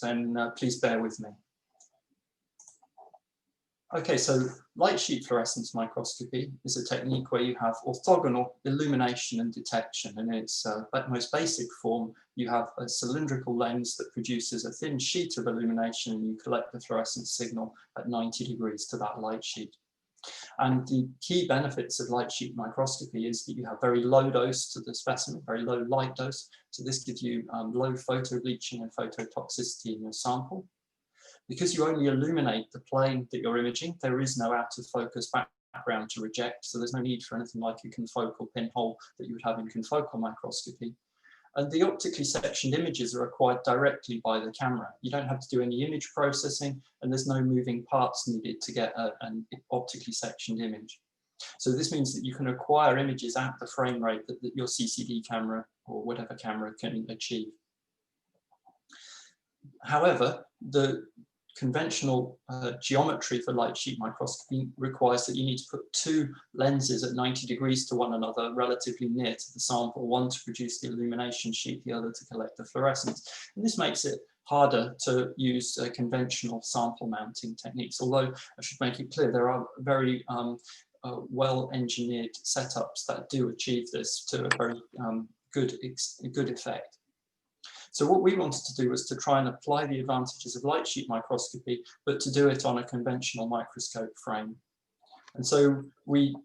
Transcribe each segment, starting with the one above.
then please bear with me. Okay, so light sheet fluorescence microscopy is a technique where you have orthogonal illumination and detection. And in its most basic form, you have a cylindrical lens that produces a thin sheet of illumination, and you collect the fluorescence signal at 90 degrees to that light sheet. And the key benefits of light sheet microscopy is that you have very low dose to the specimen, very low light dose. So this gives you low photo bleaching and phototoxicity in your sample. Because you only illuminate the plane that you're imaging, there is no out of focus background to reject. So there's no need for anything like a confocal pinhole that you would have in confocal microscopy. And the optically sectioned images are acquired directly by the camera. You don't have to do any image processing, and there's no moving parts needed to get an optically sectioned image. So this means that you can acquire images at the frame rate that your CCD camera or whatever camera can achieve. However, the conventional geometry for light sheet microscopy requires that you need to put two lenses at 90 degrees to one another relatively near to the sample, one to produce the illumination sheet, the other to collect the fluorescence. And this makes it harder to use conventional sample mounting techniques, although I should make it clear there are very well-engineered setups that do achieve this to a very good effect. So what we wanted to do was to try and apply the advantages of light sheet microscopy, but to do it on a conventional microscope frame. And so we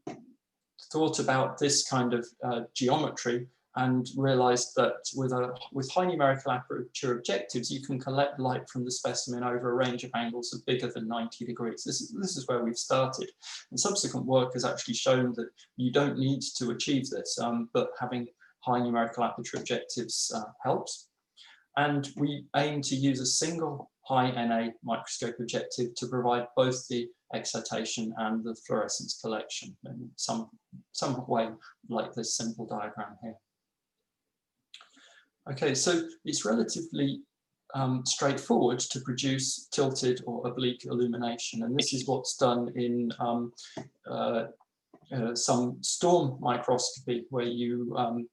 thought about this kind of geometry and realized that with high numerical aperture objectives, you can collect light from the specimen over a range of angles of bigger than 90 degrees. This is where we've started. And subsequent work has actually shown that you don't need to achieve this, but having high numerical aperture objectives helps. And we aim to use a single high NA microscope objective to provide both the excitation and the fluorescence collection in some way like this simple diagram here. Okay, so it's relatively straightforward to produce tilted or oblique illumination, and this is what's done in some storm microscopy, where you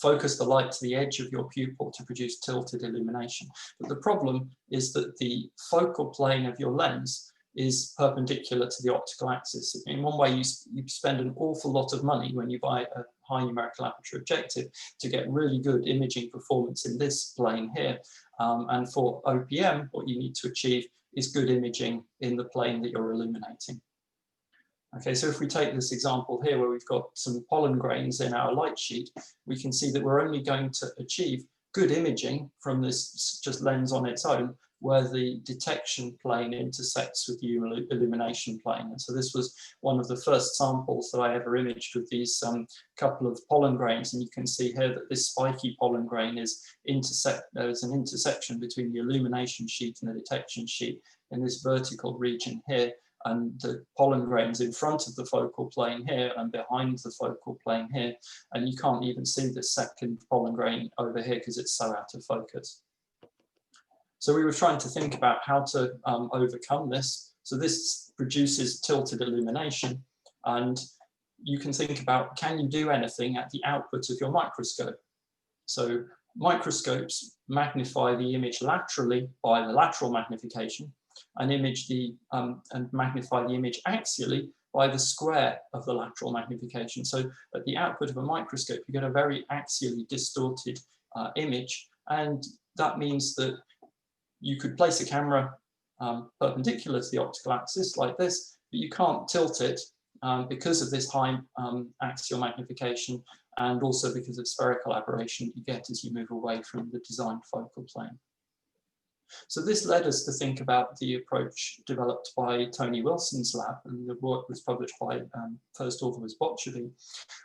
focus the light to the edge of your pupil to produce tilted illumination. But the problem is that the focal plane of your lens is perpendicular to the optical axis. In one way, you spend an awful lot of money when you buy a high numerical aperture objective to get really good imaging performance in this plane here. And for OPM, what you need to achieve is good imaging in the plane that you're illuminating. Okay, so if we take this example here where we've got some pollen grains in our light sheet, we can see that we're only going to achieve good imaging from this just lens on its own, where the detection plane intersects with the illumination plane. And so this was one of the first samples that I ever imaged with these couple of pollen grains. And you can see here that this spiky pollen grain is there's an intersection between the illumination sheet and the detection sheet in this vertical region here. And the pollen grains in front of the focal plane here and behind the focal plane here. And you can't even see the second pollen grain over here because it's so out of focus. So we were trying to think about how to overcome this. So this produces tilted illumination. And you can think about, can you do anything at the output of your microscope? So microscopes magnify the image laterally by the lateral magnification, and magnify the image axially by the square of the lateral magnification. So at the output of a microscope, you get a very axially distorted image, and that means that you could place a camera perpendicular to the optical axis like this, but you can't tilt it because of this high axial magnification, and also because of spherical aberration that you get as you move away from the designed focal plane. So this led us to think about the approach developed by Tony Wilson's lab, and the work was published by first author was Botchevy,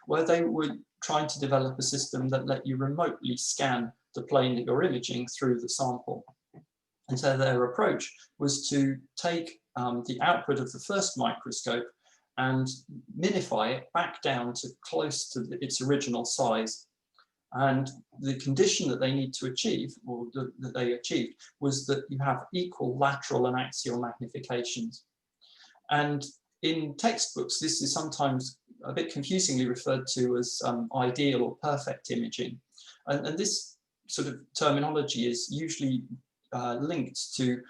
where they were trying to develop a system that let you remotely scan the plane that you're imaging through the sample. And so their approach was to take the output of the first microscope and minify it back down to close to its original size. And the condition that they need to achieve, or that they achieved, was that you have equal lateral and axial magnifications. And in textbooks, this is sometimes a bit confusingly referred to as ideal or perfect imaging. And this sort of terminology is usually linked to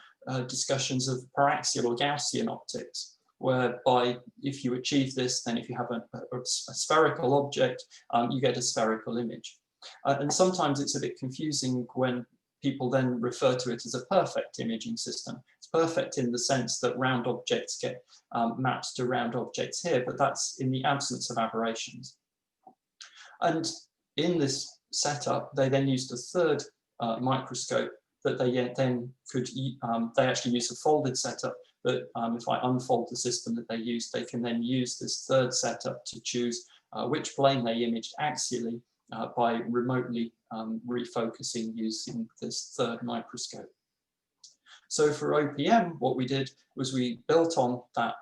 discussions of paraxial or Gaussian optics, whereby if you achieve this, then if you have a spherical object, you get a spherical image. And sometimes it's a bit confusing when people then refer to it as a perfect imaging system. It's perfect in the sense that round objects get mapped to round objects here, but that's in the absence of aberrations. And in this setup, they then used a third microscope that they then could, they actually use a folded setup, but if I unfold the system that they used, they can then use this third setup to choose which plane they imaged axially by remotely refocusing using this third microscope. So for OPM, what we did was we built on that,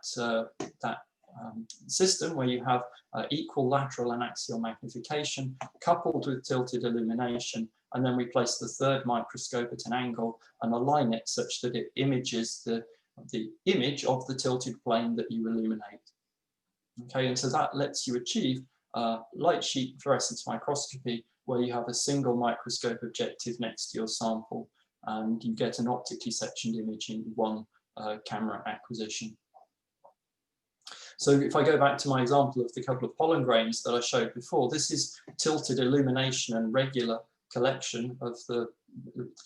system where you have equal lateral and axial magnification coupled with tilted illumination, and then we place the third microscope at an angle and align it such that it images the image of the tilted plane that you illuminate. Okay, and so that lets you achieve light sheet fluorescence microscopy, where you have a single microscope objective next to your sample and you get an optically sectioned image in one camera acquisition. So if I go back to my example of the couple of pollen grains that I showed before, this is tilted illumination and regular collection of the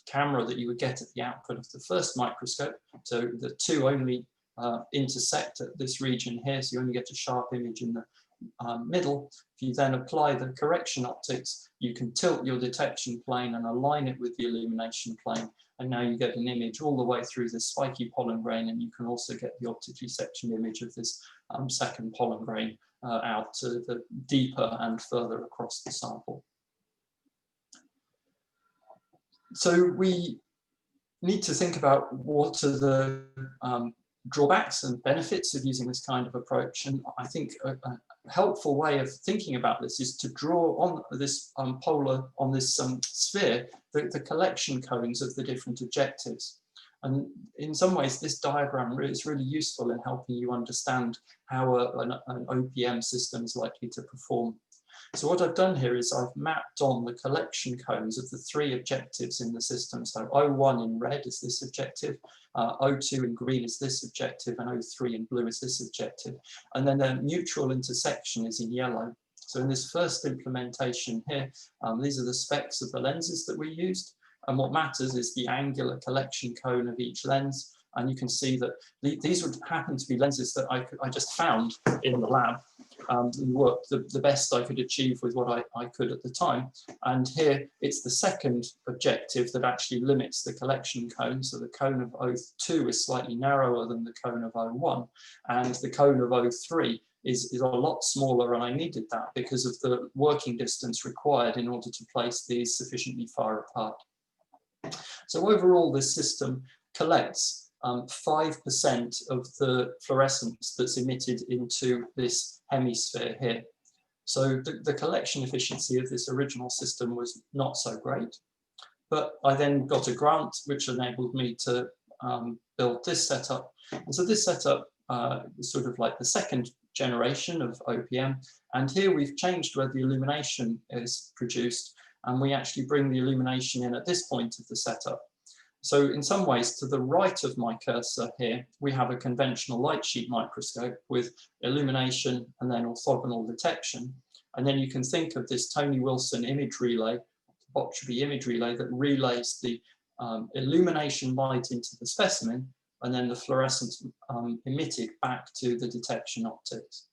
camera that you would get at the output of the first microscope. So the two only intersect at this region here, so you only get a sharp image in the middle. If you then apply the correction optics, you can tilt your detection plane and align it with the illumination plane, and now you get an image all the way through this spiky pollen grain, and you can also get the optically sectioned image of this second pollen grain out to the deeper and further across the sample. So we need to think about what are the drawbacks and benefits of using this kind of approach, and I think a helpful way of thinking about this is to draw on this sphere the collection cones of the different objectives. And in some ways, this diagram is really useful in helping you understand how an OPM system is likely to perform. So what I've done here is I've mapped on the collection cones of the three objectives in the system. So O1 in red is this objective, O2 in green is this objective, and O3 in blue is this objective. And then their mutual intersection is in yellow. So in this first implementation here, these are the specs of the lenses that we used. And what matters is the angular collection cone of each lens. And you can see that these would happen to be lenses that I just found in the lab. Worked the best I could achieve with what I could at the time. And here it's the second objective that actually limits the collection cone. So the cone of O2 is slightly narrower than the cone of O1. And the cone of O3 is a lot smaller, and I needed that because of the working distance required in order to place these sufficiently far apart. So overall, this system collects 5% of the fluorescence that's emitted into this hemisphere here. So the collection efficiency of this original system was not so great, but I then got a grant which enabled me to build this setup. And so this setup is sort of like the second generation of OPM, and here we've changed where the illumination is produced, and we actually bring the illumination in at this point of the setup. So in some ways, to the right of my cursor here, we have a conventional light sheet microscope with illumination and then orthogonal detection. And then you can think of this Tony Wilson image relay, Botcheby image relay, that relays the illumination light into the specimen and then the fluorescence emitted back to the detection optics.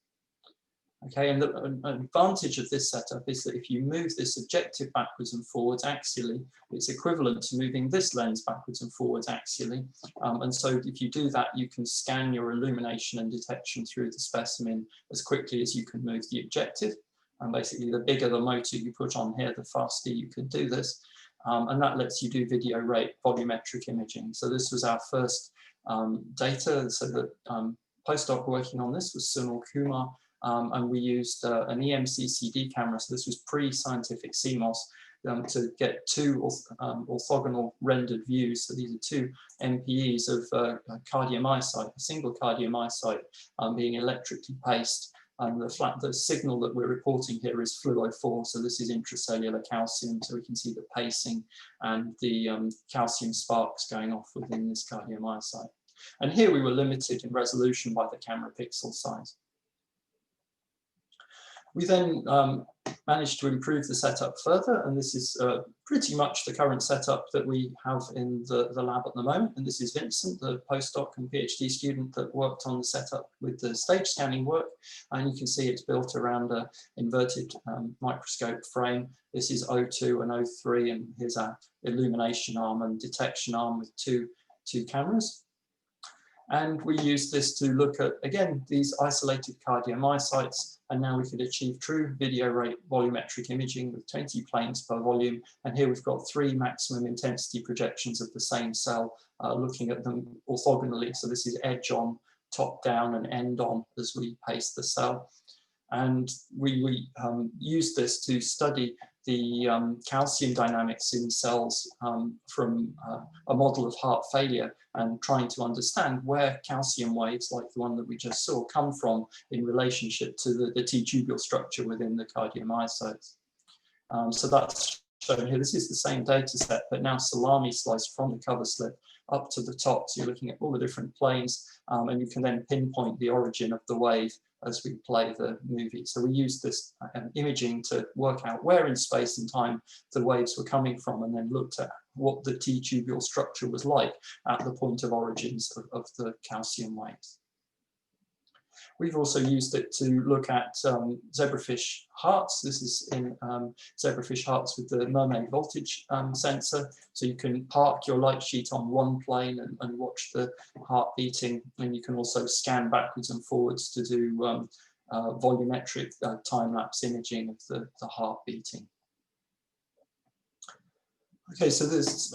Okay, and the advantage of this setup is that if you move this objective backwards and forwards axially, it's equivalent to moving this lens backwards and forwards axially. And so if you do that, you can scan your illumination and detection through the specimen as quickly as you can move the objective. And basically, the bigger the motor you put on here, the faster you can do this. And that lets you do video rate volumetric imaging. So this was our first data. So the postdoc working on this was Sunil Kumar. And we used an EMCCD camera, so this was pre-scientific CMOS, to get two orthogonal rendered views. So these are two MPEs of cardiomyocyte, a single cardiomyocyte being electrically paced And the signal that we're reporting here is fluo4, so this is intracellular calcium, so we can see the pacing and the calcium sparks going off within this cardiomyocyte. And here we were limited in resolution by the camera pixel size. We then managed to improve the setup further, and this is pretty much the current setup that we have in the lab at the moment. And this is Vincent, the postdoc and PhD student that worked on the setup with the stage scanning work. And you can see it's built around an inverted microscope frame. This is O2 and O3, and here's our illumination arm and detection arm with two cameras. And we use this to look at, again, these isolated cardiomyocytes, and now we could achieve true video rate volumetric imaging with 20 planes per volume. And here we've got 3 maximum intensity projections of the same cell, looking at them orthogonally. So this is edge on, top down, and end on as we paste the cell. And we use this to study the calcium dynamics in cells from a model of heart failure, and trying to understand where calcium waves, like the one that we just saw, come from in relationship to the T-tubule structure within the cardiomyocytes. So that's shown here. This is the same data set, but now salami sliced from the cover slip up to the top. So you're looking at all the different planes, and you can then pinpoint the origin of the wave as we play the movie. So we used this imaging to work out where in space and time the waves were coming from, and then looked at what the T-tubule structure was like at the point of origins of the calcium waves. We've also used it to look at zebrafish hearts. This is in zebrafish hearts with the Mermaid voltage sensor. So you can park your light sheet on one plane and watch the heart beating, and you can also scan backwards and forwards to do volumetric time-lapse imaging of the heart beating. Okay, so this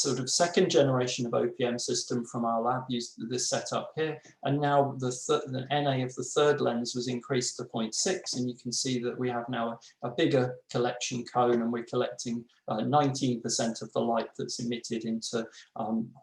sort of second generation of OPM system from our lab used this setup here, and now the NA of the third lens was increased to 0.6, and you can see that we have now a bigger collection cone, and we're collecting 19% of the light that's emitted into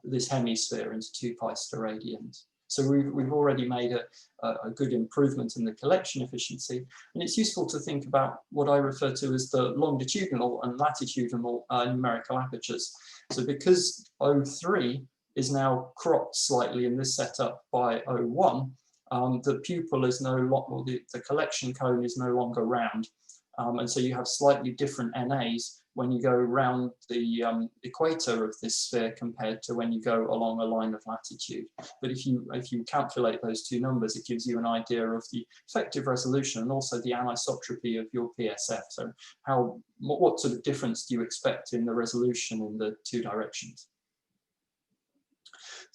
this hemisphere, into 2 pi steradians. So we've already made a good improvement in the collection efficiency, and it's useful to think about what I refer to as the longitudinal and latitudinal numerical apertures. So because O3 is now cropped slightly in this setup by O1, the pupil is no longer, the collection cone is no longer round, and so you have slightly different NAs when you go around the equator of this sphere compared to when you go along a line of latitude. But if you calculate those two numbers, it gives you an idea of the effective resolution and also the anisotropy of your PSF. So what sort of difference do you expect in the resolution in the 2 directions?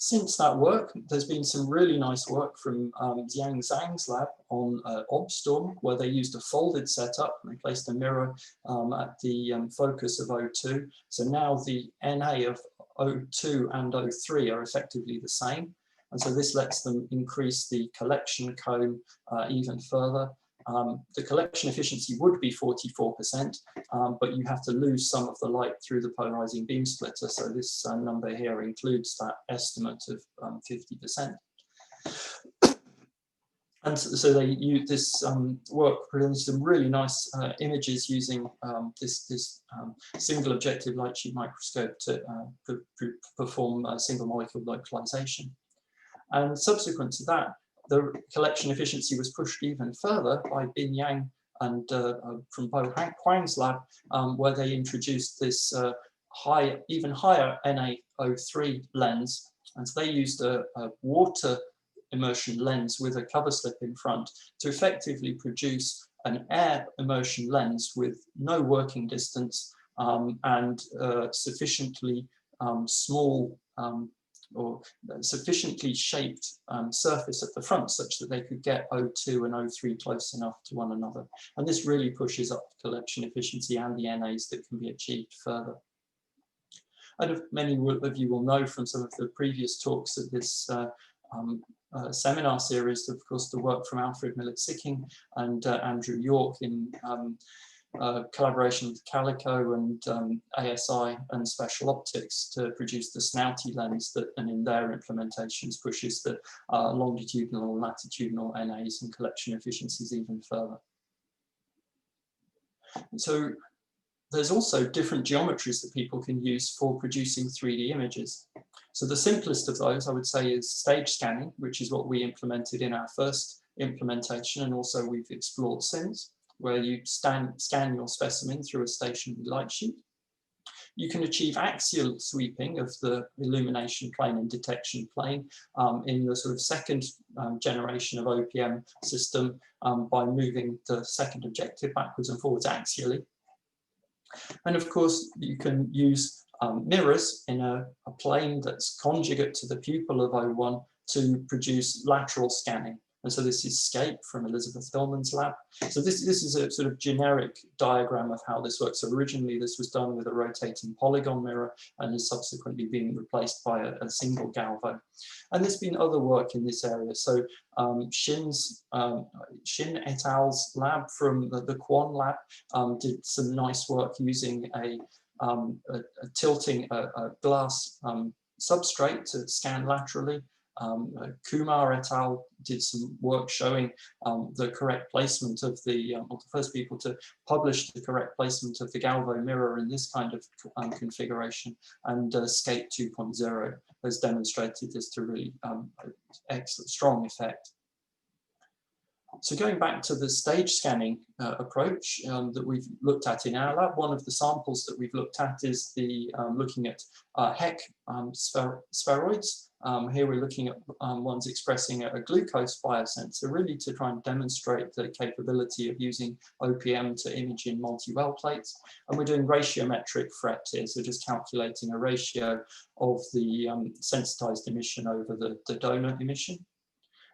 Since that work, there's been some really nice work from Jiang Zhang's lab on OBSTORM, where they used a folded setup and they placed a mirror at the focus of O2. So now the NA of O2 and O3 are effectively the same. And so this lets them increase the collection cone even further. The collection efficiency would be 44%, but you have to lose some of the light through the polarizing beam splitter. So this number here includes that estimate of 50%. And so they use this work produced some really nice images using this single objective light sheet microscope to perform single molecule localization. And subsequent to that, the collection efficiency was pushed even further by Bin Yang and from Bo Huang's lab, where they introduced this even higher NaO3 lens. And so they used a water immersion lens with a cover slip in front to effectively produce an air immersion lens with no working distance and sufficiently small or sufficiently shaped surface at the front such that they could get O2 and O3 close enough to one another. And this really pushes up collection efficiency and the NAs that can be achieved further. And many of you will know from some of the previous talks at this seminar series, of course, the work from Alfred Millett-Sicking and Andrew York in collaboration with Calico and ASI and Special Optics to produce the snouty lens that, and in their implementations, pushes the longitudinal and latitudinal NAs and collection efficiencies even further. So there's also different geometries that people can use for producing 3D images. So the simplest of those, I would say, is stage scanning, which is what we implemented in our first implementation, and also we've explored since, where you scan your specimen through a stationary light sheet. You can achieve axial sweeping of the illumination plane and detection plane in the sort of second generation of OPM system by moving the second objective backwards and forwards axially. And of course, you can use mirrors in a plane that's conjugate to the pupil of O1 to produce lateral scanning. And so this is Scape from Elizabeth Hillman's lab. So this is a sort of generic diagram of how this works. So originally this was done with a rotating polygon mirror and has subsequently been replaced by a single galvo. And there's been other work in this area. So Shin et al.'s lab from the Kwon lab did some nice work using tilting a glass substrate to scan laterally. Kumar et al. Did some work showing the correct placement of the first people to publish the correct placement of the galvo mirror in this kind of configuration, and Scape 2.0 has demonstrated this to really excellent, strong effect. So going back to the stage scanning approach that we've looked at in our lab, one of the samples that we've looked at is the looking at HEC spheroids. Here we're looking at ones expressing a glucose biosensor, really to try and demonstrate the capability of using OPM to image in multi-well plates. And we're doing ratiometric fret here, so just calculating a ratio of the sensitized emission over the donor emission.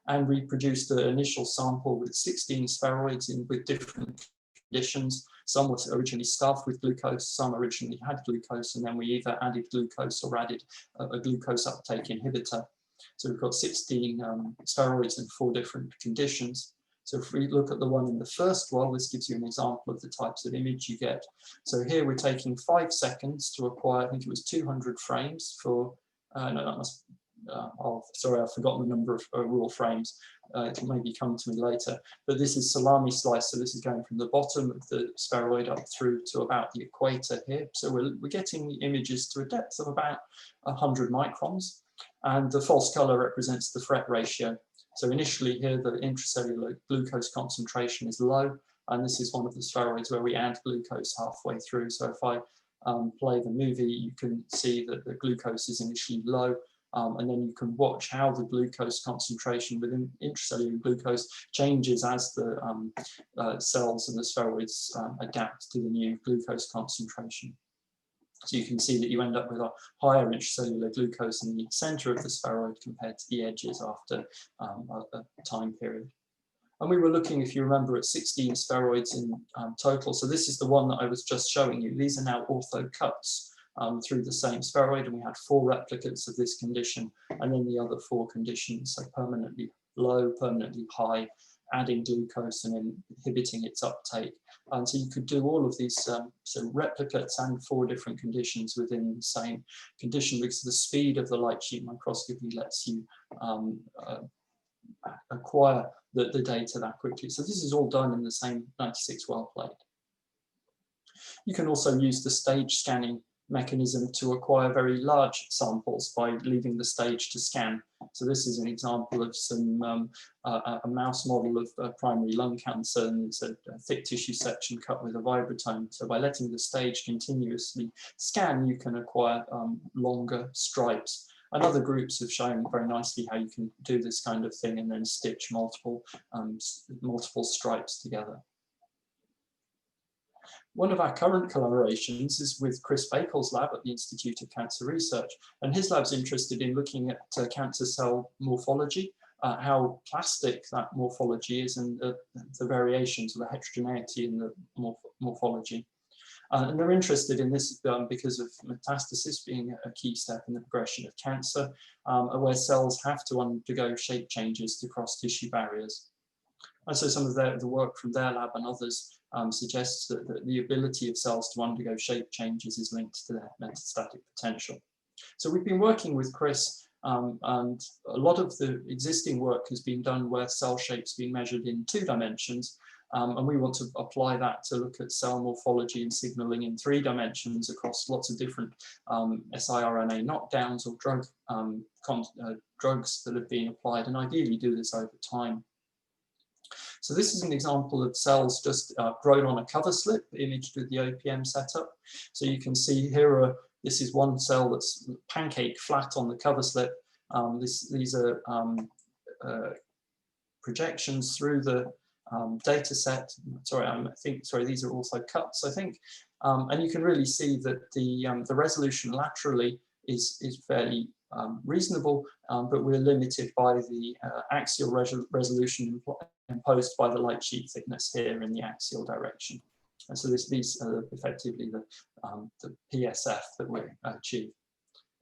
And we produced the initial sample with 16 spheroids with different conditions. Some were originally stuffed with glucose, some originally had glucose, and then we either added glucose or added a glucose uptake inhibitor. So we've got 16 spheroids in 4 different conditions. So if we look at the one in the first well, this gives you an example of the types of image you get. So here we're taking 5 seconds to acquire, I think it was 200 frames for, no, that must sorry, I've forgotten the number of raw frames. It will maybe come to me later. But this is salami slice, so this is going from the bottom of the spheroid up through to about the equator here. So we're getting the images to a depth of about 100 microns. And the false color represents the fret ratio. So initially here, the intracellular glucose concentration is low. And this is one of the spheroids where we add glucose halfway through. So if I play the movie, you can see that the glucose is initially low. And then you can watch how the glucose concentration within intracellular glucose changes as the cells and the spheroids adapt to the new glucose concentration. So you can see that you end up with a higher intracellular glucose in the center of the spheroid compared to the edges after a time period. And we were looking, if you remember, at 16 spheroids in total. So this is the one that I was just showing you. These are now ortho cuts through the same spheroid, and we had 4 replicates of this condition, and then the other 4 conditions, so permanently low, permanently high, adding glucose and then inhibiting its uptake. And so you could do all of these so replicates and 4 different conditions within the same condition, because the speed of the light sheet microscopy lets you acquire the data that quickly. So this is all done in the same 96 well plate. You can also use the stage scanning mechanism to acquire very large samples by leaving the stage to scan. So this is an example of some a mouse model of primary lung cancer, and it's a thick tissue section cut with a vibrotome. So by letting the stage continuously scan, you can acquire longer stripes. And other groups have shown very nicely how you can do this kind of thing and then stitch multiple stripes together. One of our current collaborations is with Chris Bakel's lab at the Institute of Cancer Research, and his lab's interested in looking at cancer cell morphology, how plastic that morphology is, and the variations or the heterogeneity in the morphology. And they're interested in this because of metastasis being a key step in the progression of cancer, where cells have to undergo shape changes to cross tissue barriers. And so some of the work from their lab and others suggests that the ability of cells to undergo shape changes is linked to their metastatic potential. So we've been working with Chris, and a lot of the existing work has been done where cell shape's been measured in 2 dimensions, and we want to apply that to look at cell morphology and signaling in 3 dimensions across lots of different siRNA knockdowns or drugs that have been applied, and ideally do this over time. So this is an example of cells just grown on a cover slip imaged with the OPM setup. So you can see here, this is one cell that's pancake flat on the cover slip. These are projections through the data set. Sorry, these are also cuts, I think. And you can really see that the resolution laterally is fairly reasonable, but we're limited by the axial resolution imposed by the light sheet thickness here in the axial direction. And so these are effectively the PSF that we achieve.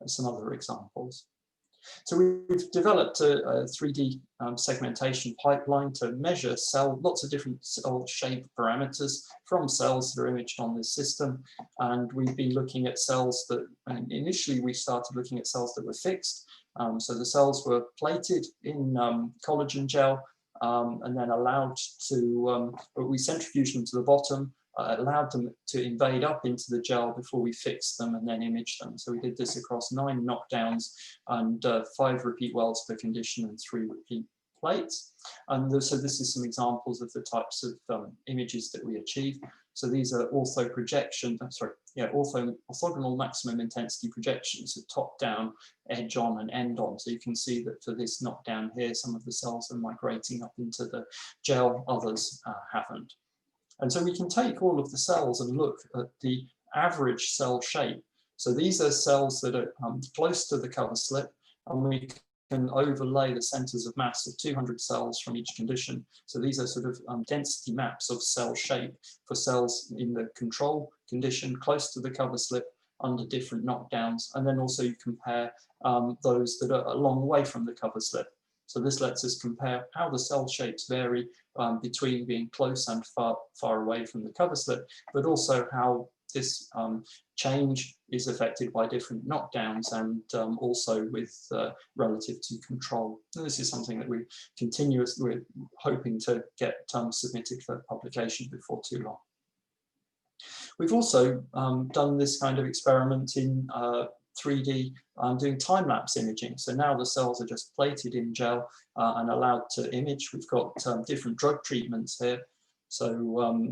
And some other examples. So we've developed a 3D segmentation pipeline to measure lots of different cell shape parameters from cells that are imaged on this system. And we've been looking at cells that, initially we started looking at cells that were fixed. So the cells were plated in collagen gel and then allowed to, we centrifuged them to the bottom, allowed them to invade up into the gel before we fixed them and then imaged them. So we did this across 9 knockdowns and 5 repeat wells per condition and 3 repeat plates. And so this is some examples of the types of images that we achieve. So these are orthogonal maximum intensity projections, so top down, edge on and end on. So you can see that for this knockdown here, some of the cells are migrating up into the gel, others haven't. And so we can take all of the cells and look at the average cell shape. So these are cells that are close to the cover slip, and we can overlay the centers of mass of 200 cells from each condition. So these are sort of density maps of cell shape for cells in the control condition close to the cover slip under different knockdowns. And then also you compare those that are a long way from the cover slip. So this lets us compare how the cell shapes vary between being close and far away from the cover slip, but also how this change is affected by different knockdowns and also with relative to control. And this is something that we're hoping to get submitted for publication before too long. We've also done this kind of experiment in 3D doing time-lapse imaging. So now the cells are just plated in gel and allowed to image. We've got different drug treatments here. So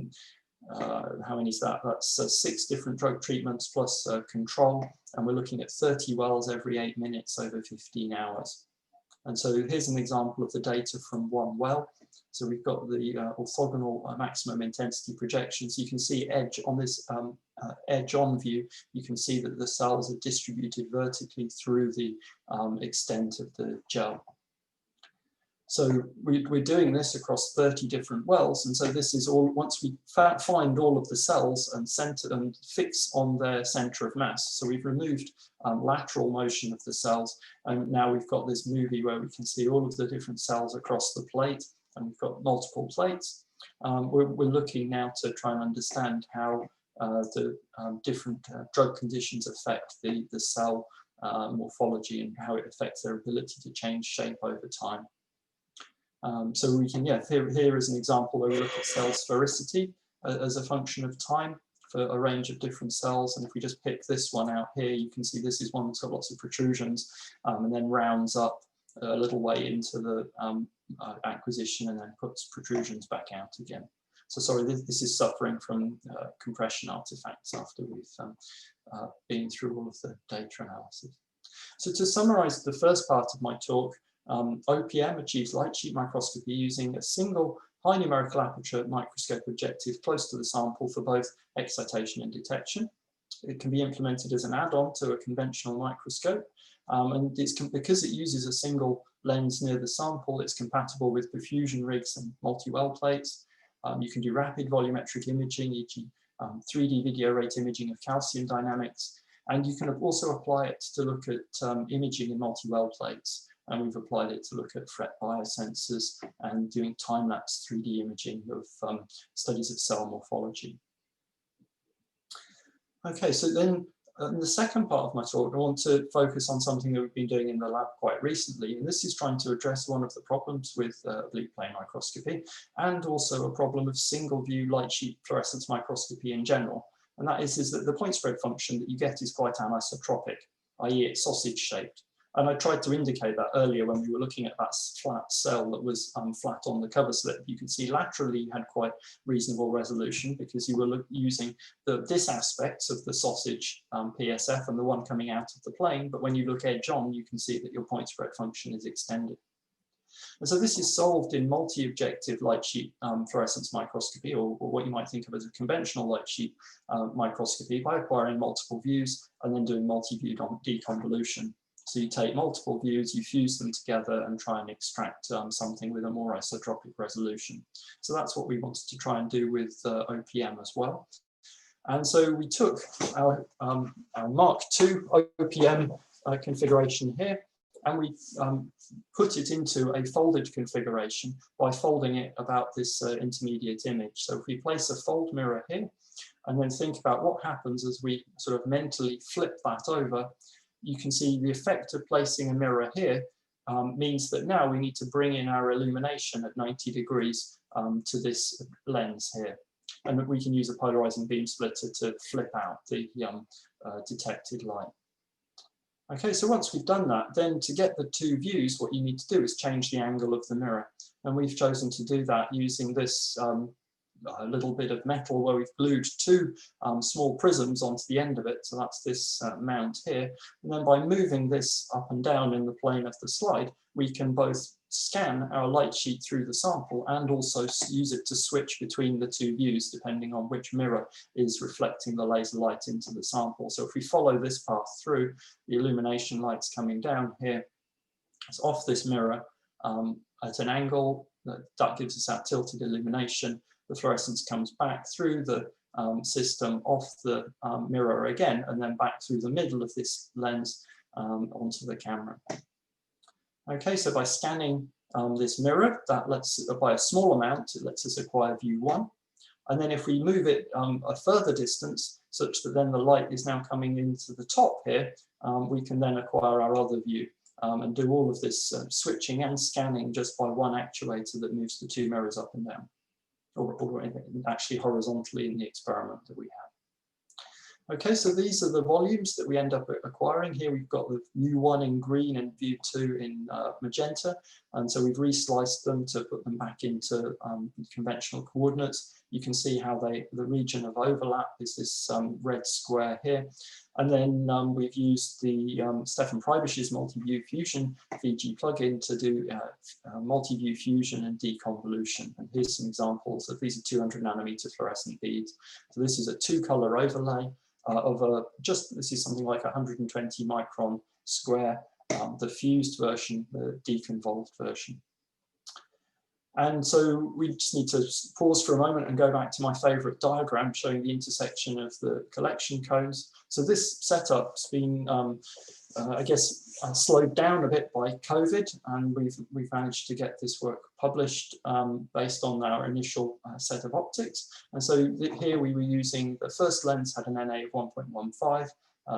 how many is that? That's 6 different drug treatments plus control. And we're looking at 30 wells every 8 minutes over 15 hours. And so here's an example of the data from one well. So we've got the orthogonal maximum intensity projection. So you can see edge on this edge on view, you can see that the cells are distributed vertically through the extent of the gel. So we're doing this across 30 different wells. And so this is all, once we find all of the cells and center and fix on their center of mass. So we've removed lateral motion of the cells. And now we've got this movie where we can see all of the different cells across the plate. And we've got multiple plates. We're looking now to try and understand how the different drug conditions affect the cell morphology and how it affects their ability to change shape over time. So we can, here is an example where we look at cell sphericity as a function of time for a range of different cells. And if we just pick this one out here, you can see this is one that's got lots of protrusions and then rounds up a little way into the acquisition and then puts protrusions back out again. So sorry, this is suffering from compression artifacts after we've been through all of the data analysis. So to summarize the first part of my talk, OPM achieves light sheet microscopy using a single high numerical aperture microscope objective close to the sample for both excitation and detection. It can be implemented as an add-on to a conventional microscope, and because it uses a single lens near the sample, it's compatible with perfusion rigs and multi-well plates. You can do rapid volumetric imaging, e.g. 3D video rate imaging of calcium dynamics, and you can also apply it to look at imaging in multi-well plates. and we've applied it to look at fret biosensors and doing time-lapse 3D imaging of studies of cell morphology. Okay, so then in the second part of my talk, I want to focus on something that we've been doing in the lab quite recently, and this is trying to address one of the problems with oblique plane microscopy, and also a problem of single view light sheet fluorescence microscopy in general. And that is that the point spread function that you get is quite anisotropic, i.e. it's sausage shaped. And I tried to indicate that earlier when we were looking at that flat cell that was flat on the cover slip. You can see laterally you had quite reasonable resolution because you were using this aspect of the sausage PSF and the one coming out of the plane. But when you look edge on, you can see that your point spread function is extended. And so this is solved in multi-objective light sheet fluorescence microscopy, or what you might think of as a conventional light sheet microscopy, by acquiring multiple views and then doing multi-view deconvolution. So you take multiple views, you fuse them together and try and extract something with a more isotropic resolution. So that's what we wanted to try and do with OPM as well. And so we took our Mark II OPM configuration here, and we put it into a folded configuration by folding it about this intermediate image. So if we place a fold mirror here, and then think about what happens as we sort of mentally flip that over, you can see the effect of placing a mirror here means that now we need to bring in our illumination at 90 degrees to this lens here. And we can use a polarizing beam splitter to flip out the detected light. Okay, so once we've done that, then to get the two views, what you need to do is change the angle of the mirror. And we've chosen to do that using this a little bit of metal where we've glued two small prisms onto the end of it. So that's this mount here. And then by moving this up and down in the plane of the slide, we can both scan our light sheet through the sample and also use it to switch between the two views depending on which mirror is reflecting the laser light into the sample. So if we follow this path through, the illumination light's coming down here. It's off this mirror at an angle that gives us that tilted illumination. The fluorescence comes back through the system, off the mirror again, and then back through the middle of this lens onto the camera. Okay, so by scanning this mirror, that lets, by a small amount, it lets us acquire view 1. And then if we move it a further distance, such that then the light is now coming into the top here, we can then acquire our other view and do all of this switching and scanning just by one actuator that moves the two mirrors up and down, or actually horizontally in the experiment that we have. Okay, so these are the volumes that we end up acquiring. Here we've got the view 1 in green and view 2 in magenta, and so we've resliced them to put them back into conventional coordinates. You can see how the region of overlap is this red square here. And then we've used the Stefan Preibish's multi-view fusion VG plugin to do multi-view fusion and deconvolution. And here's some examples of these are 200 nanometer fluorescent beads. So this is a 2-color overlay of this is something like 120 micron square, the fused version, the deconvolved version. And so we just need to pause for a moment and go back to my favorite diagram showing the intersection of the collection cones. So this setup's been, I guess, slowed down a bit by COVID, and we've managed to get this work published based on our initial set of optics. And so here we were using, the first lens had an NA of 1.15,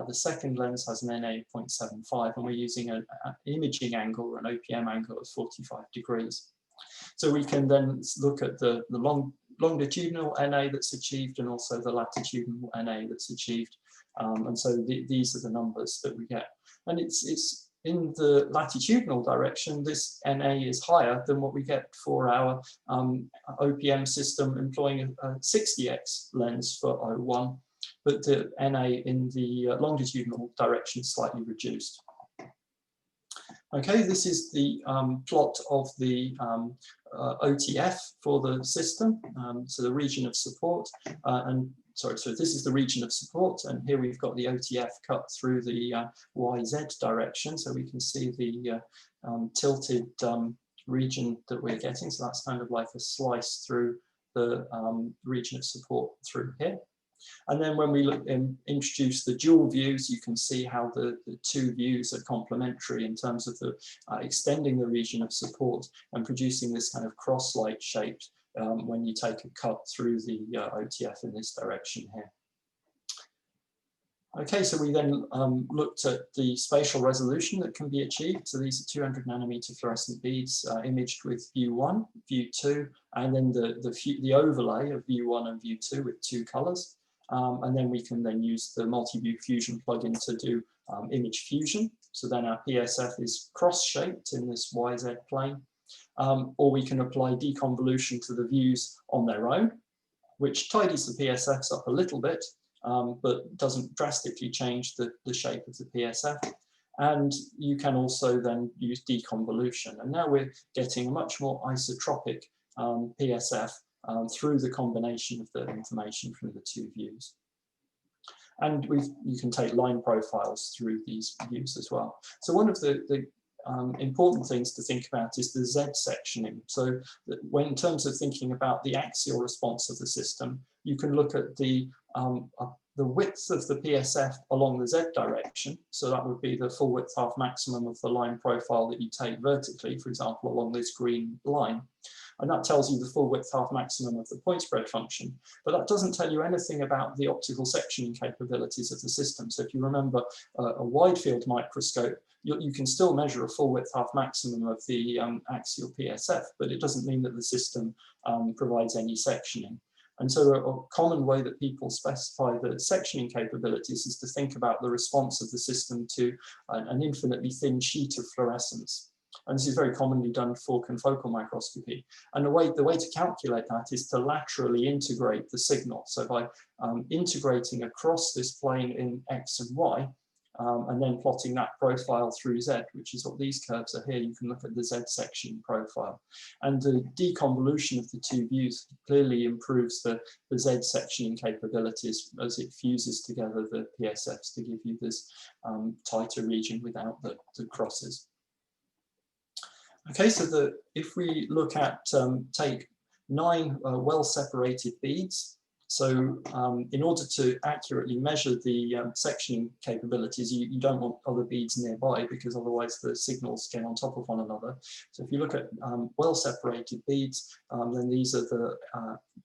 the second lens has an NA of 0.75, and we're using an imaging angle, or an OPM angle of 45 degrees. So we can then look at the longitudinal NA that's achieved and also the latitudinal NA that's achieved. And so these are the numbers that we get. And it's in the latitudinal direction, this NA is higher than what we get for our OPM system employing a 60x lens for O1, but the NA in the longitudinal direction is slightly reduced. Okay, this is the plot of the OTF for the system, so the region of support, so this is the region of support, and here we've got the OTF cut through the YZ direction, so we can see the tilted region that we're getting, so that's kind of like a slice through the region of support through here. And then when we introduce the dual views, you can see how the two views are complementary in terms of the extending the region of support and producing this kind of cross-light shape when you take a cut through the OTF in this direction here. Okay, so we then looked at the spatial resolution that can be achieved. So these are 200 nanometer fluorescent beads imaged with view 1, view 2, and then the overlay of view 1 and view 2 with 2 colors. And then we can then use the multi-view fusion plugin to do image fusion. So then our PSF is cross-shaped in this YZ plane. Or we can apply deconvolution to the views on their own, which tidies the PSFs up a little bit, but doesn't drastically change the shape of the PSF. And you can also then use deconvolution. And now we're getting a much more isotropic PSF through the combination of the information from the two views. And you can take line profiles through these views as well. So one of the important things to think about is the Z sectioning. So when in terms of thinking about the axial response of the system, you can look at the width of the PSF along the Z direction. So that would be the full width half maximum of the line profile that you take vertically, for example, along this green line. And that tells you the full width half maximum of the point spread function. But that doesn't tell you anything about the optical sectioning capabilities of the system. So if you remember a wide field microscope, you can still measure a full width half maximum of the axial PSF, but it doesn't mean that the system provides any sectioning. And so a common way that people specify the sectioning capabilities is to think about the response of the system to an infinitely thin sheet of fluorescence. And this is very commonly done for confocal microscopy. And the way to calculate that is to laterally integrate the signal. So by integrating across this plane in X and Y, and then plotting that profile through Z, which is what these curves are here, you can look at the Z section profile. And the deconvolution of the two views clearly improves the Z sectioning capabilities as it fuses together the PSFs to give you this tighter region without the crosses. Okay, so if we look at take 9 well-separated beads, so in order to accurately measure the sectioning capabilities, you don't want other beads nearby because otherwise the signals get on top of one another. So if you look at well-separated beads, then these are the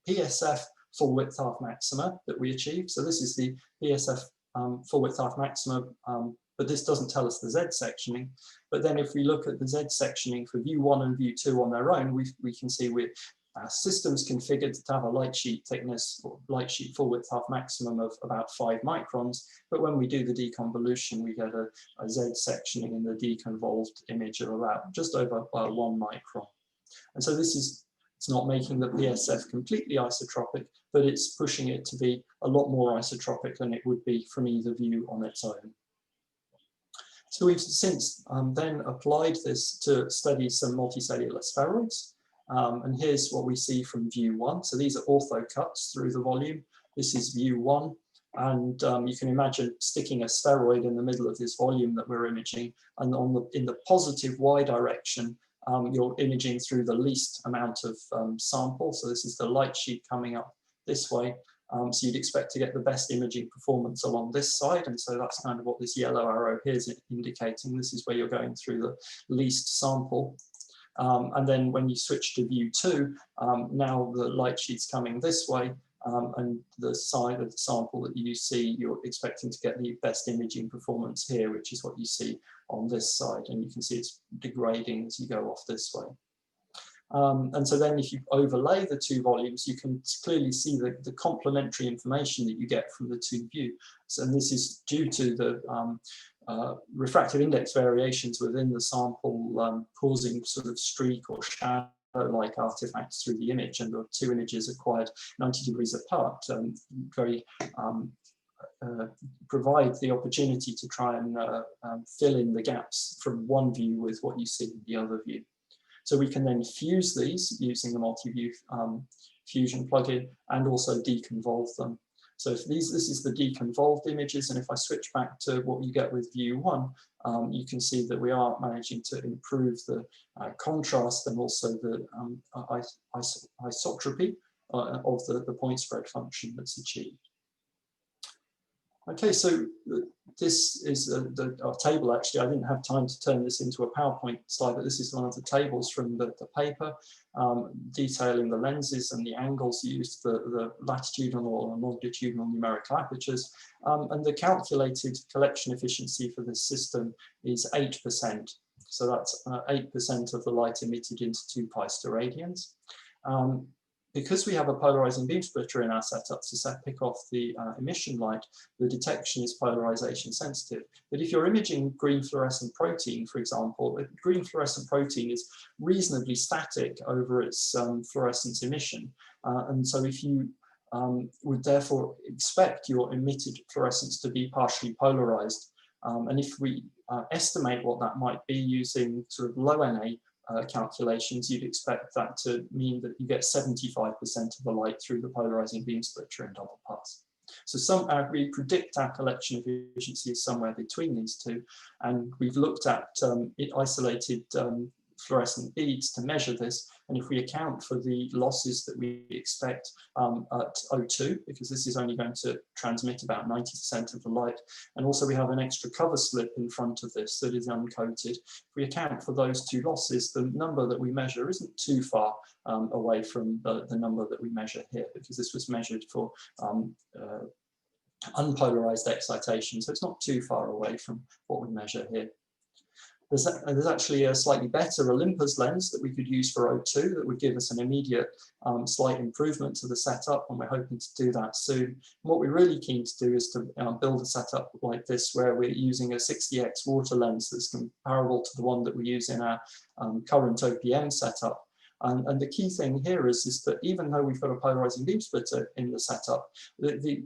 PSF full width half maxima that we achieve. So this is the PSF full width half maxima, but this doesn't tell us the Z sectioning. But then if we look at the Z sectioning for view 1 and view 2 on their own, we can see our system's configured to have a light sheet thickness, or light sheet full width half maximum of about 5 microns. But when we do the deconvolution, we get a Z sectioning in the deconvolved image of about just over 1 micron. And so it's not making the PSF completely isotropic, but it's pushing it to be a lot more isotropic than it would be from either view on its own. So we've since then applied this to study some multicellular spheroids. And here's what we see from view 1. So these are ortho cuts through the volume. This is view 1. And you can imagine sticking a spheroid in the middle of this volume that we're imaging. And in the positive Y direction, you're imaging through the least amount of sample. So this is the light sheet coming up this way. So you'd expect to get the best imaging performance along this side. And so that's kind of what this yellow arrow here is indicating. This is where you're going through the least sample. And then when you switch to view 2, now the light sheet's coming this way, and the side of the sample that you see, you're expecting to get the best imaging performance here, which is what you see on this side. And you can see it's degrading as you go off this way. And so then if you overlay the two volumes, you can clearly see the complementary information that you get from the two views. And this is due to the refractive index variations within the sample causing sort of streak or shadow-like artifacts through the image, and the two images acquired 90 degrees apart provide the opportunity to try and fill in the gaps from one view with what you see in the other view. So we can then fuse these using the multi-view fusion plugin and also deconvolve them. So if this is the deconvolved images, and if I switch back to what you get with view 1, you can see that we are managing to improve the contrast and also the isotropy of the point spread function that's achieved. Okay, so this is our table. Actually, I didn't have time to turn this into a PowerPoint slide, but this is one of the tables from the paper detailing the lenses and the angles used for the latitudinal and longitudinal numerical apertures. And the calculated collection efficiency for this system is 8%. So that's 8% of the light emitted into 2 pi steradians. Because we have a polarizing beam splitter in our setup to pick off the emission light, the detection is polarization sensitive. But if you're imaging green fluorescent protein, for example, green fluorescent protein is reasonably static over its fluorescence emission. And so if you would therefore expect your emitted fluorescence to be partially polarized. And if we estimate what that might be using sort of low NA calculations, you'd expect that to mean that you get 75% of the light through the polarizing beam splitter in double pass. So we predict our collection efficiency is somewhere between these two, and we've looked at isolated fluorescent beads to measure this. And if we account for the losses that we expect at O2, because this is only going to transmit about 90% of the light, and also we have an extra cover slip in front of this that is uncoated. If we account for those 2 losses, the number that we measure isn't too far away from the number that we measure here, because this was measured for unpolarized excitation, so it's not too far away from what we measure here. There's actually a slightly better Olympus lens that we could use for O2 that would give us an immediate slight improvement to the setup, and we're hoping to do that soon. And what we're really keen to do is to build a setup like this where we're using a 60x water lens that's comparable to the one that we use in our current OPM setup. And the key thing here is that even though we've got a polarizing beam splitter in the setup, the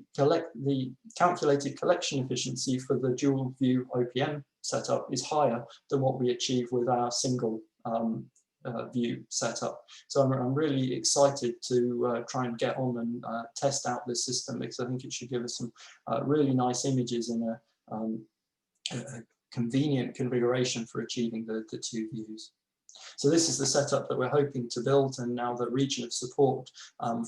calculated collection efficiency for the dual view OPM setup is higher than what we achieve with our single view setup. So I'm really excited to try and get on and test out this system, because I think it should give us some really nice images in a convenient configuration for achieving the 2 views. So this is the setup that we're hoping to build, and now the region of support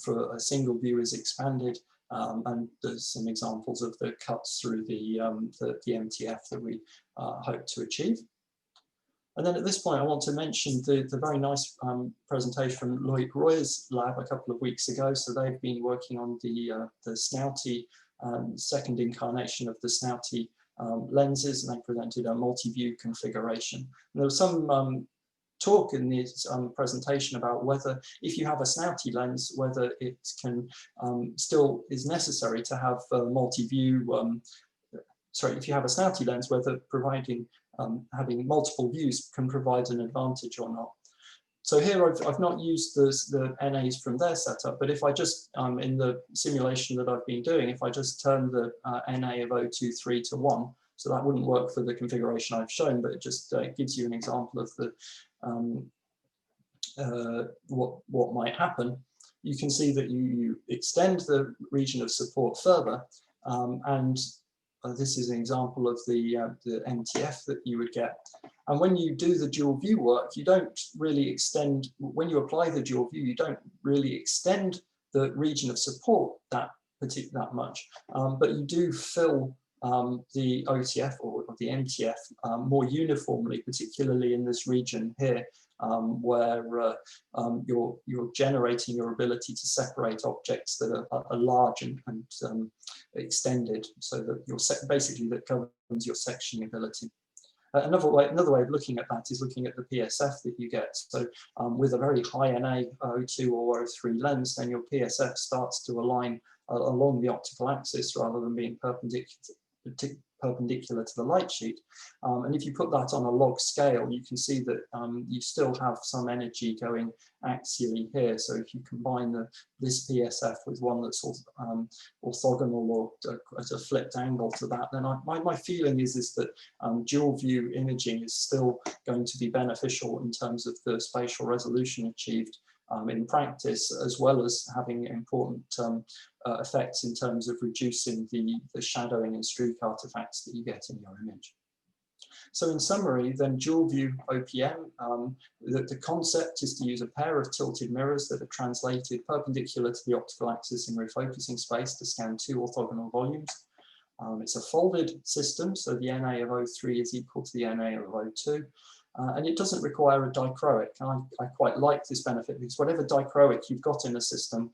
for a single view is expanded, and there's some examples of the cuts through the MTF that we hope to achieve. And then at this point, I want to mention the very nice presentation from Loic Roy's lab a couple of weeks ago. So they've been working on the snouty second incarnation of the snouty lenses, and they presented a multi-view configuration. And there was some talk in this presentation about whether, if you have a snouty lens, whether it can still is necessary to have multi-view. If you have a snouty lens, whether providing having multiple views can provide an advantage or not. So here I've not used the NAs from their setup, but if I just, in the simulation that I've been doing, if I just turn the NA of 023 to 1, so that wouldn't work for the configuration I've shown, but it just gives you an example of the what might happen. You can see that you extend the region of support further, and this is an example of the MTF that you would get. And when you do the dual view work, you don't really extend, when you apply the dual view, you don't really extend the region of support that much, but you do fill the OTF or the MTF more uniformly, particularly in this region here, where you're generating your ability to separate objects that are large and extended, so that basically that governs your sectioning ability. Another way of looking at that is looking at the PSF that you get. So with a very high NA 02 or 03 lens, then your PSF starts to align along the optical axis rather than being perpendicular to the light sheet. And if you put that on a log scale, you can see that you still have some energy going axially here. So if you combine this PSF with one that's orthogonal or at a flipped angle to that, then my feeling is that dual view imaging is still going to be beneficial in terms of the spatial resolution achieved in practice, as well as having important effects in terms of reducing the shadowing and streak artifacts that you get in your image. So in summary, then dual view OPM, the concept is to use a pair of tilted mirrors that are translated perpendicular to the optical axis in refocusing space to scan 2 orthogonal volumes. It's a folded system, so the Na of O3 is equal to the Na of O2. And it doesn't require a dichroic. I quite like this benefit because whatever dichroic you've got in the system,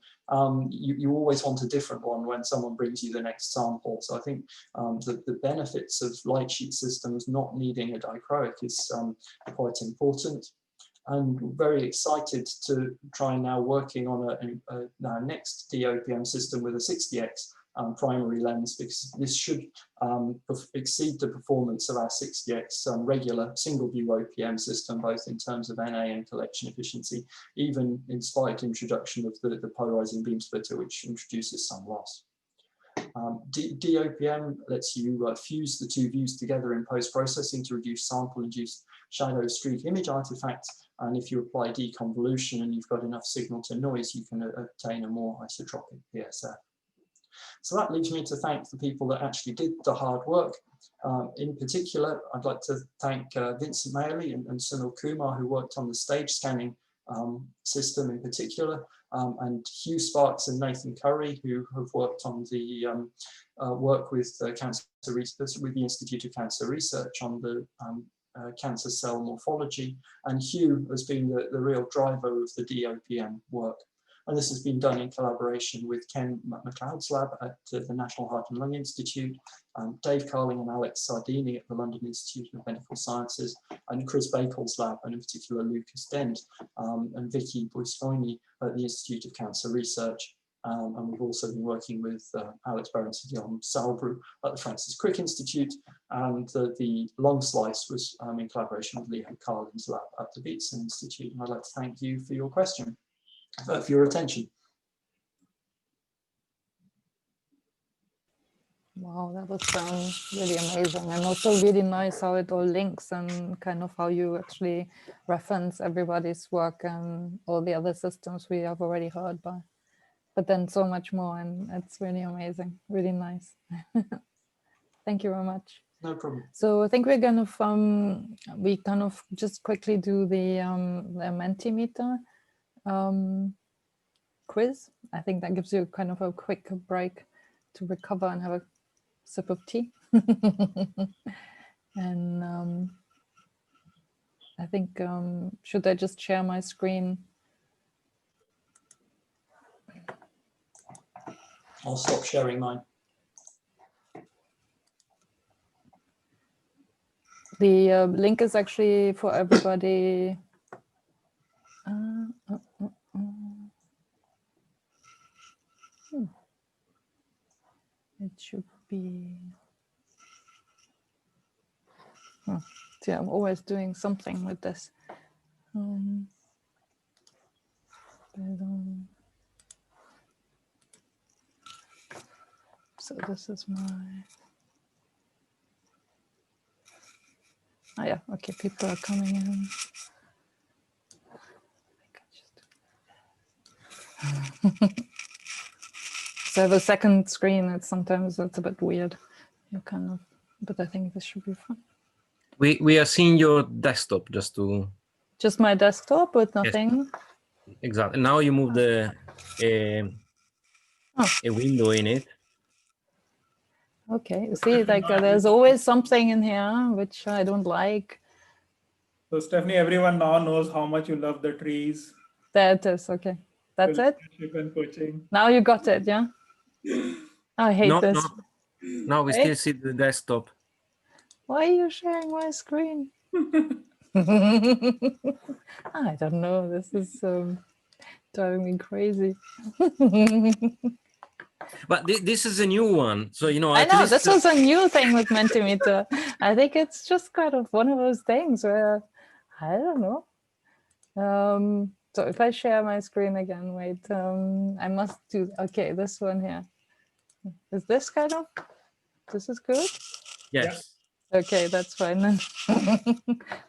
you always want a different one when someone brings you the next sample. So I think the benefits of light sheet systems not needing a dichroic is quite important. And very excited to try now working on our next DOPM system with a 60x primary lens, because this should exceed the performance of our 60x regular single view OPM system, both in terms of NA and collection efficiency, even in spite of introduction of the polarizing beam splitter, which introduces some loss. DOPM lets you fuse the two views together in post-processing to reduce sample-induced shadow streak image artifacts. And if you apply deconvolution and you've got enough signal to noise, you can obtain a more isotropic PSF. So that leaves me to thank the people that actually did the hard work. In particular, I'd like to thank Vincent Maley and Sunil Kumar, who worked on the stage scanning system in particular, and Hugh Sparks and Nathan Curry, who have worked on the work with cancer research, with the Institute of Cancer Research on the cancer cell morphology. And Hugh has been the real driver of the DOPM work. And this has been done in collaboration with Ken MacLeod's lab at the National Heart and Lung Institute, Dave Carling and Alex Sardini at the London Institute of Medical Sciences, and Chris Bakel's lab, and in particular Lucas Dent and Vicky Busconi at the Institute of Cancer Research. And we've also been working with Alex Berenson on Salbrew at the Francis Crick Institute, and the long slice was in collaboration with Leo Carlin's lab at the Beatson Institute. And I'd like to thank you for your question. For your attention. Wow, that was really amazing, and also really nice how it all links and kind of how you actually reference everybody's work and all the other systems we have already heard by, but then so much more, and it's really amazing, really nice. Thank you very much. No problem. So I think we're going to we kind of just quickly do the Mentimeter quiz. I think that gives you kind of a quick break to recover and have a sip of tea. And I think, should I just share my screen? I'll stop sharing mine. The link is actually for everybody. It should be. See, I'm always doing something with this. So this is my. Oh yeah, okay, people are coming in. So I have a second screen. Sometimes it's a bit weird. You kind of, but I think this should be fun. We are seeing your desktop just my desktop with nothing. Yes, exactly. Now you move a window in it. Okay, you see, like there's always something in here which I don't like. So Stephanie, everyone now knows how much you love the trees. There it is. Okay, that's it. Now you got it, yeah. I hate this. No, we still see the desktop. Why are you sharing my screen? I don't know. This is driving me crazy. But this is a new one, so you know. I know this was a new thing with Mentimeter. I think it's just kind of one of those things where I don't know. So if I share my screen again, wait, I must do. Okay, this one here. Is this kind of? This is good. Yes. Okay, that's fine then.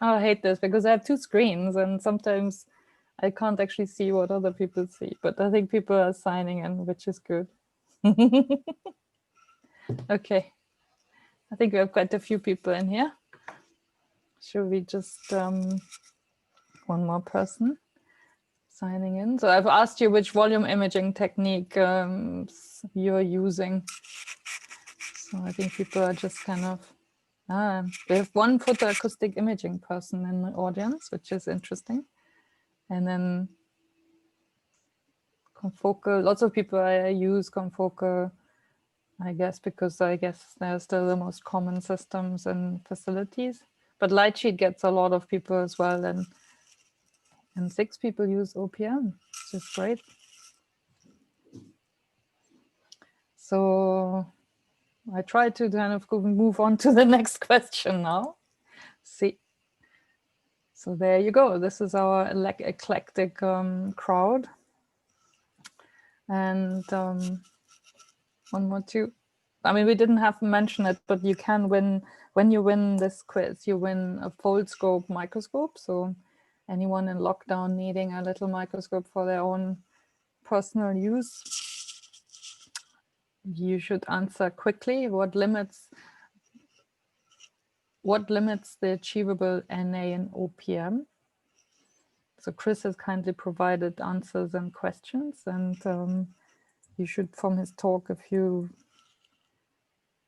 I hate this because I have two screens and sometimes I can't actually see what other people see, but I think people are signing in, which is good. Okay, I think we have quite a few people in here. Should we just, one more person signing in. So I've asked you which volume imaging technique you're using. So I think people are just kind of, we have one photoacoustic imaging person in the audience, which is interesting. And then confocal, lots of people use confocal, I guess, because I guess they're still the most common systems and facilities. But Lightsheet gets a lot of people as well, and 6 people use OPM, which is great. So I try to kind of move on to the next question now. See, so there you go. This is our eclectic crowd, and one more too. I mean, we didn't have to mention it, but you can win, when you win this quiz, you win a full scope microscope. So anyone in lockdown needing a little microscope for their own personal use, you should answer quickly. What limits the achievable NA in OPM? So Chris has kindly provided answers and questions, and you should, from his talk, a few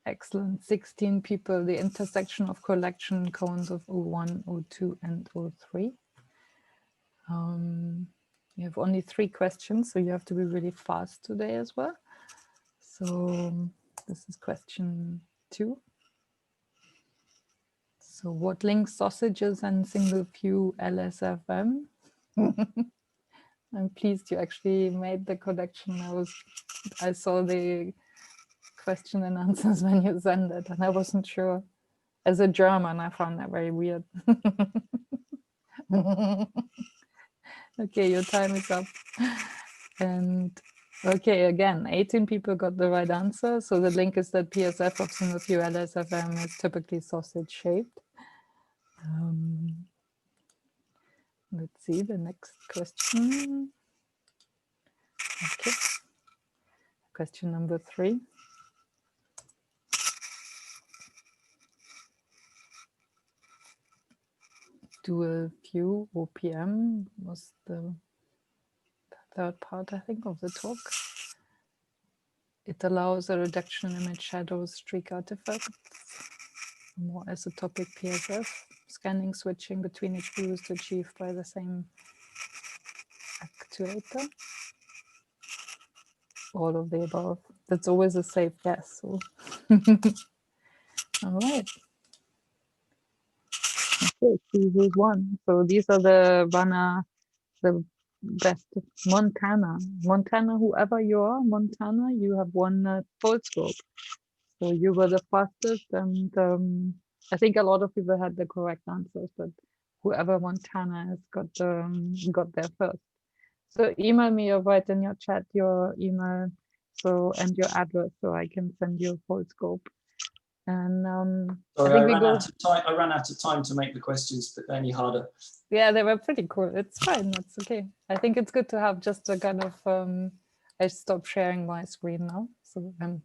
excellent 16 people, the intersection of collection cones of O1, O2, and O3. You have only 3 questions, so you have to be really fast today as well. So this is question 2. So what links sausages and single view LSFM? I'm pleased you actually made the connection. I saw the question and answers when you sent it, and I wasn't sure. As a German, I found that very weird. Okay, your time is up. And okay, again, 18 people got the right answer. So the link is that PSF of single view LSFM is typically sausage shaped. Let's see the next question. Okay, question number 3. Dual view OPM was the third part, I think, of the talk. It allows a reduction image shadows, streak artifacts, more isotopic PSF, scanning switching between each view is achieved by the same actuator. All of the above. That's always a safe guess. So. All right. Okay, see who's won. So these are the best. Montana, whoever you are, Montana, you have won full scope. So you were the fastest, and I think a lot of people had the correct answers, but whoever Montana has got there first. So email me or write in your chat your email and your address so I can send you a full scope. And sorry, I ran out of time to make the questions any harder. Yeah, they were pretty cool. It's fine. That's okay. I think it's good to have just a kind of. I stopped sharing my screen now, so I'm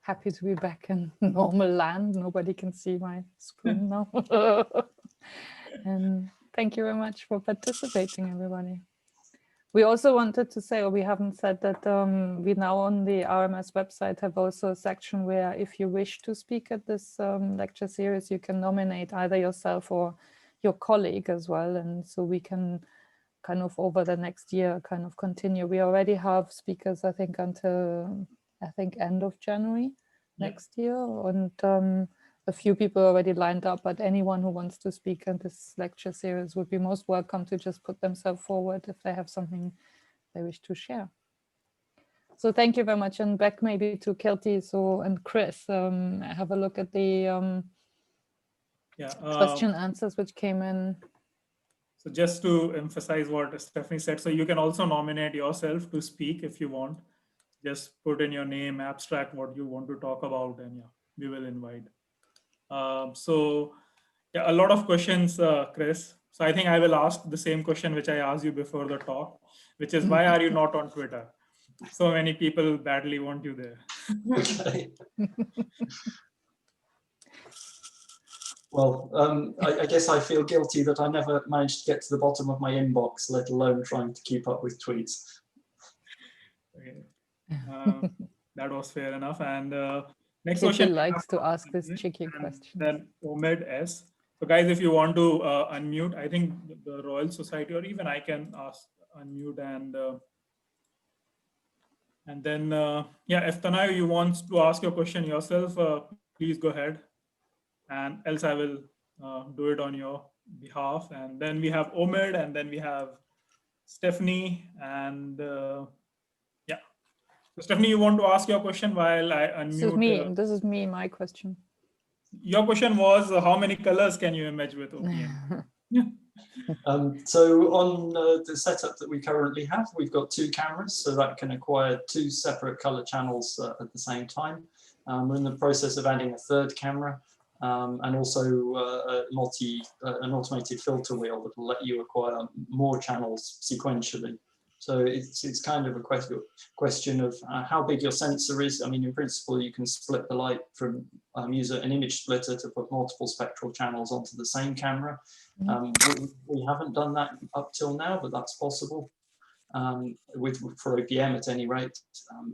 happy to be back in normal land. Nobody can see my screen now. And thank you very much for participating, everybody. We also wanted to say, or we haven't said that we now on the RMS website have also a section where if you wish to speak at this lecture series, you can nominate either yourself or your colleague as well. And so we can kind of over the next year kind of continue. We already have speakers, I think, until end of January next year. And a few people already lined up, but anyone who wants to speak in this lecture series would be most welcome to just put themselves forward if they have something they wish to share. So thank you very much. And back maybe to Kelty and Chris, have a look at the question answers which came in. So just to emphasize what Stephanie said, so you can also nominate yourself to speak if you want. Just put in your name, abstract what you want to talk about, and we will invite. So a lot of questions, Chris. So I think I will ask the same question which I asked you before the talk, which is why are you not on Twitter? So many people badly want you there. Okay. Well, I guess I feel guilty that I never managed to get to the bottom of my inbox, let alone trying to keep up with tweets. Okay. That was fair enough. And Next Kitty question. likes to ask this tricky and question. Then Omed S. So guys, if you want to unmute, I think the Royal Society, or even I can ask unmute, and then yeah, if Tanay, you want to ask your question yourself, please go ahead, and else I will do it on your behalf. And then we have Omed, and then we have Stephanie, and yeah. So Stephanie, you want to ask your question while I unmute? This is me, my question. Your question was, how many colors can you image with OPM? So on the setup that we currently have, we've got 2 cameras, so that can acquire 2 separate color channels at the same time. We're in the process of adding a 3rd camera, and also an automated filter wheel that will let you acquire more channels sequentially. So it's kind of a question of how big your sensor is. I mean, in principle, you can split the light from use an image splitter to put multiple spectral channels onto the same camera. We haven't done that up till now, but that's possible. For OPM at any rate.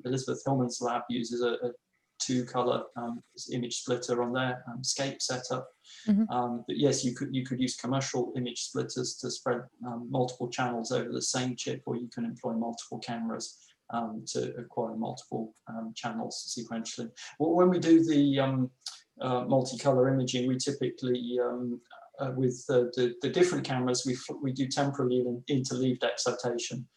Elizabeth Hillman's lab uses a 2-color image splitter on their scape setup. But yes, you could use commercial image splitters to spread multiple channels over the same chip, or you can employ multiple cameras to acquire multiple channels sequentially. Well, when we do the multicolor imaging, we typically with the different cameras, we do temporally interleaved excitation.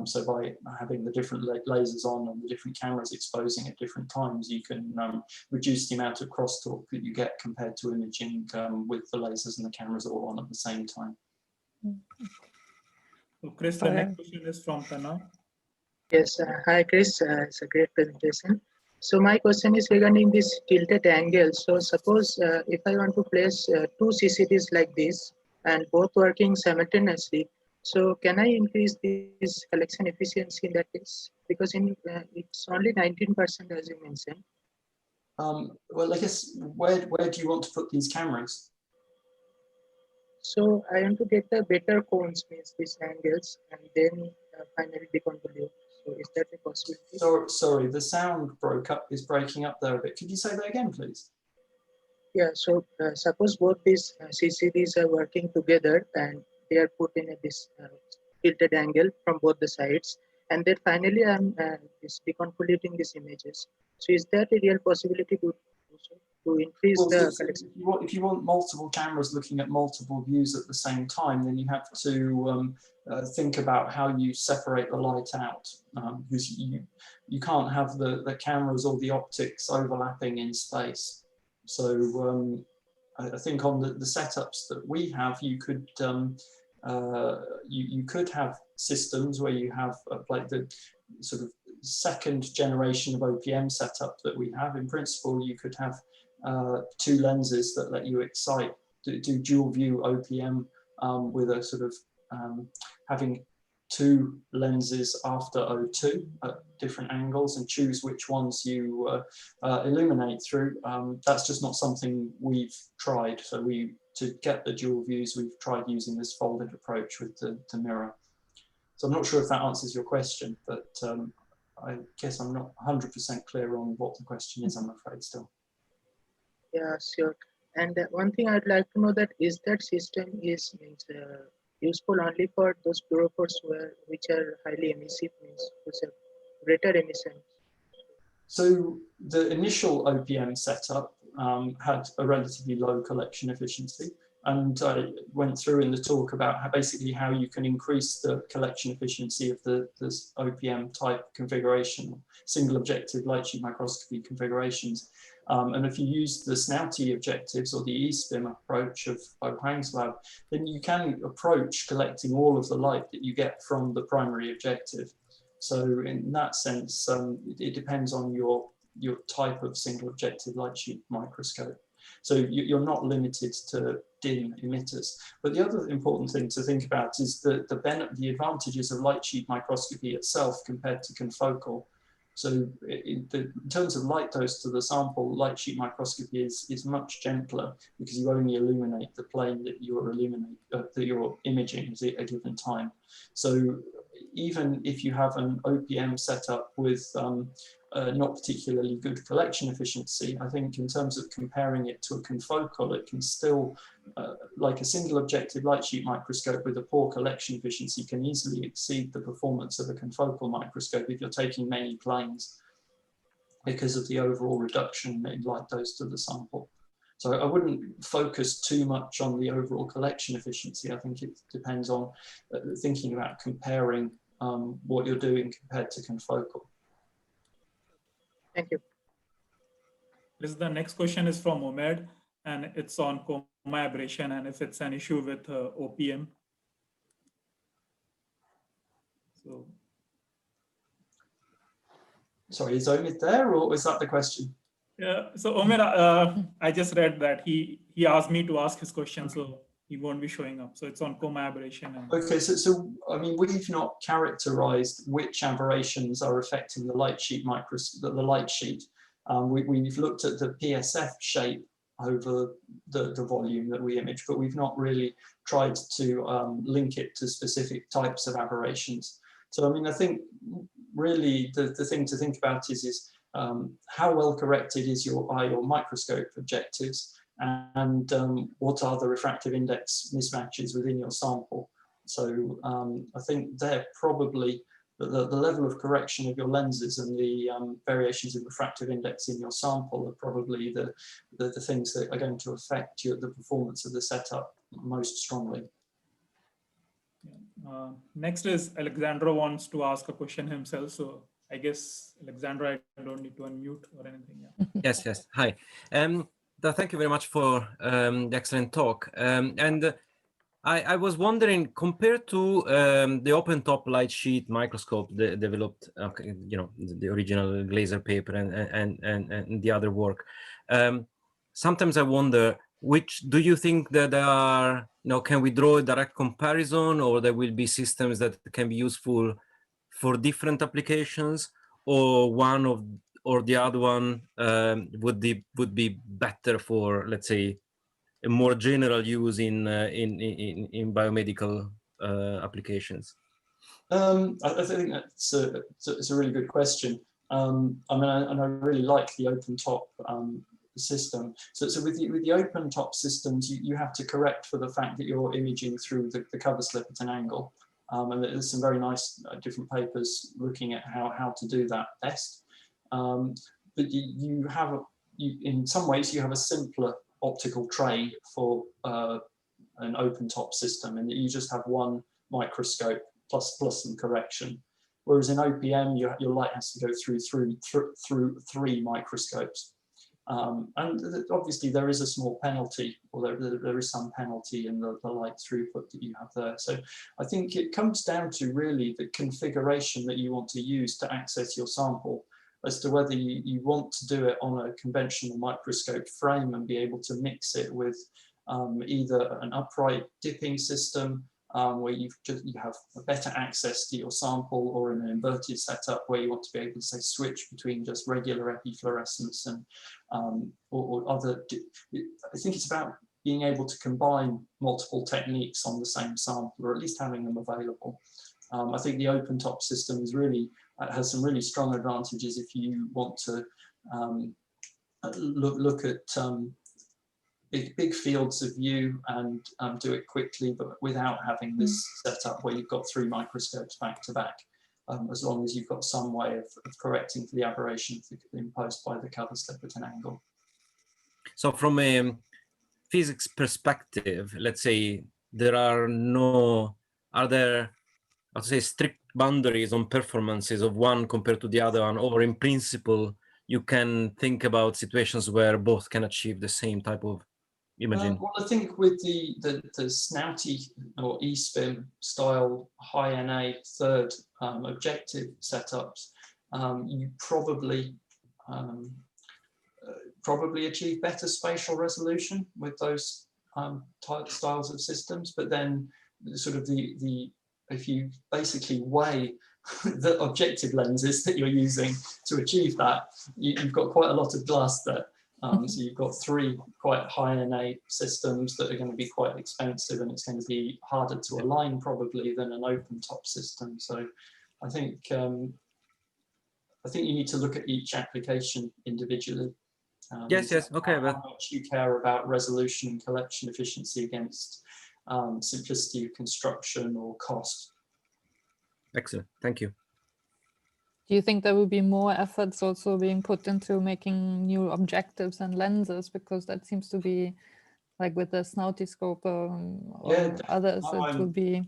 So by having the different lasers on and the different cameras exposing at different times, you can reduce the amount of crosstalk that you get compared to imaging with the lasers and the cameras all on at the same time. So Chris, the next question is from Tana. Yes, hi Chris, it's a great presentation. So my question is regarding this tilted angle. So suppose if I want to place 2 CCDs like this and both working simultaneously, so can I increase this collection efficiency in that case? Because it's only 19% as you mentioned. Well, I guess where do you want to put these cameras? So I want to get the better cones, means these angles, and then finally deconvolute. So is that a possibility? Sorry, the sound is breaking up there a bit. Could you say that again, please? Yeah, so suppose both these CCDs are working together and they are put in this tilted angle from both the sides, and then finally I'm deconvoluting these images. So is that a real possibility to increase the collection? If you want multiple cameras looking at multiple views at the same time, then you have to think about how you separate the light out, because you can't have the cameras or the optics overlapping in space. So I think on the setups that we have, you could you could have systems where you have like the sort of 2nd generation of OPM setup that we have. In principle, you could have 2 lenses that let you excite, do dual view OPM with a sort of having 2 lenses after O2 at different angles and choose which ones you illuminate through. That's just not something we've tried. So to get the dual views, we've tried using this folded approach with the mirror. So I'm not sure if that answers your question, but I guess I'm not 100% clear on what the question is, I'm afraid still. Yeah, sure. And one thing I'd like to know that is that system is useful only for those fluorophores which are highly emissive, means which have greater emission. So the initial OPM setup had a relatively low collection efficiency, and I went through in the talk about basically how you can increase the collection efficiency of this OPM type configuration, single objective light sheet microscopy configurations. And if you use the snouty objectives or the E-SPIM approach of Bo Huang's lab, then you can approach collecting all of the light that you get from the primary objective. So in that sense, it depends on your type of single objective light sheet microscope. So you're not limited to dim emitters. But the other important thing to think about is the advantages of light sheet microscopy itself compared to confocal. So in terms of light dose to the sample, light sheet microscopy is much gentler because you only illuminate the plane that you're imaging at a given time. So even if you have an OPM setup with not particularly good collection efficiency. I think in terms of comparing it to a confocal, it can still, like a single objective light sheet microscope with a poor collection efficiency, can easily exceed the performance of a confocal microscope if you're taking many planes, because of the overall reduction in light dose to the sample. So I wouldn't focus too much on the overall collection efficiency. I think it depends on thinking about comparing what you're doing compared to confocal. Thank you. The next question is from Omed, and it's on coma aberration and if it's an issue with OPM. So, sorry, is Omid there, or is that the question? yeah. So Omed, I just read that he asked me to ask his question, so he won't be showing up. So it's on coma aberration. And okay, so I mean, we've not characterized which aberrations are affecting the light sheet the light sheet. We've looked at the PSF shape over the volume that we image, but we've not really tried to link it to specific types of aberrations. So I mean, I think really the thing to think about is how well corrected are your microscope objectives, and what are the refractive index mismatches within your sample. So I think they're probably the level of correction of your lenses and the variations in refractive index in your sample are probably the things that are going to affect the performance of the setup most strongly. Next is Alexandra wants to ask a question himself. So I guess, Alexandra, I don't need to unmute or anything. Yeah. Yes, yes. Hi. Thank you very much for the excellent talk. I was wondering, compared to the open top light sheet microscope developed, you know, the original Glaser paper and the other work, sometimes I wonder, which do you think that there are, you know, can we draw a direct comparison, or there will be systems that can be useful for different applications, or one or the other one would be better for, let's say, a more general use in biomedical applications? I think that's it's a really good question. I mean, and I really like the open top system. So with the open top systems, you have to correct for the fact that you're imaging through the cover slip at an angle. And there's some very nice different papers looking at how to do that best. But in some ways, you have a simpler optical tray for an open top system, and you just have one microscope plus some correction. Whereas in OPM, your light has to go through three microscopes. And obviously there is a small penalty, or there is some penalty in the light throughput that you have there. So I think it comes down to really the configuration that you want to use to access your sample, as to whether you want to do it on a conventional microscope frame and be able to mix it with either an upright dipping system, where you have a better access to your sample, or in an inverted setup where you want to be able to, say, switch between just regular epifluorescence and or other. I think it's about being able to combine multiple techniques on the same sample, or at least having them available. I think the open top system is really has some really strong advantages if you want to look at big fields of view and do it quickly, but without having this setup where you've got three microscopes back to back, as long as you've got some way of correcting for the aberration imposed by the cover slip at an angle. So from a physics perspective, let's say are there, let's say, strict boundaries on performances of one compared to the other one, or in principle, you can think about situations where both can achieve the same type of imaging? Well, I think with the snouty or E-spin style high NA third objective setups, you probably achieve better spatial resolution with those styles of systems. But then sort of if you basically weigh the objective lenses that you're using to achieve that, you've got quite a lot of glass there. So you've got three quite high NA systems that are going to be quite expensive, and it's going to be harder to align probably than an open top system. So I think I think you need to look at each application individually. Yes, yes, okay, how much you care about resolution and collection efficiency against simplicity of construction or cost. Excellent, thank you. Do you think there will be more efforts also being put into making new objectives and lenses? Because that seems to be like with the snouty scope or others, it will be.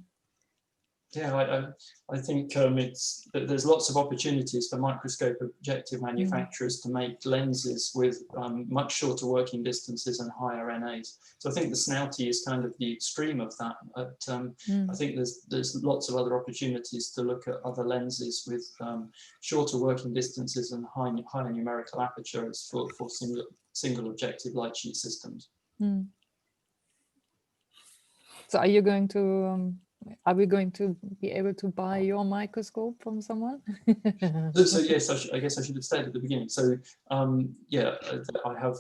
Yeah, I think there's lots of opportunities for microscope objective manufacturers to make lenses with much shorter working distances and higher NAs. So I think the snouty is kind of the extreme of that. But I think there's lots of other opportunities to look at other lenses with shorter working distances and higher numerical apertures for single objective light sheet systems. So are you going to? Are we going to be able to buy your microscope from someone? So yes, I guess I should have said at the beginning. So yeah, I have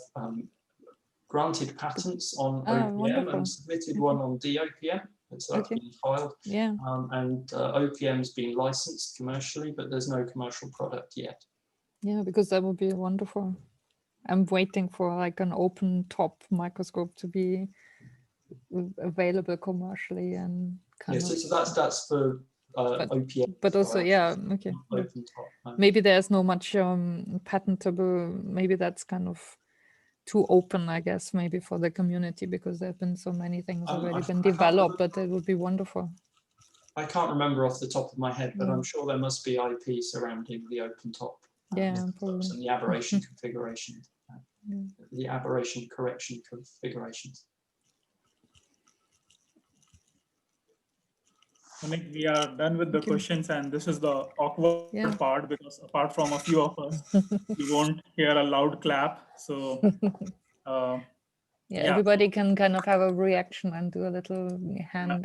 granted patents on OPM wonderful. and submitted one on DOPM. So that's been filed. Yeah. And OPM's been licensed commercially, but there's no commercial product yet. Yeah, because that would be wonderful. I'm waiting for like an open top microscope to be available commercially and kind of. So that's for OPM. But also, yeah, okay. Open top. Maybe there's no much patentable. Maybe that's kind of too open, I guess, maybe for the community, because there have been so many things already been developed, but it would be wonderful. I can't remember off the top of my head, but I'm sure there must be IP surrounding the open top. Yeah, probably. And the aberration configuration, the aberration correction configurations. I think we are done with the questions, and this is the awkward part, because apart from a few of us, you won't hear a loud clap. So everybody can kind of have a reaction and do a little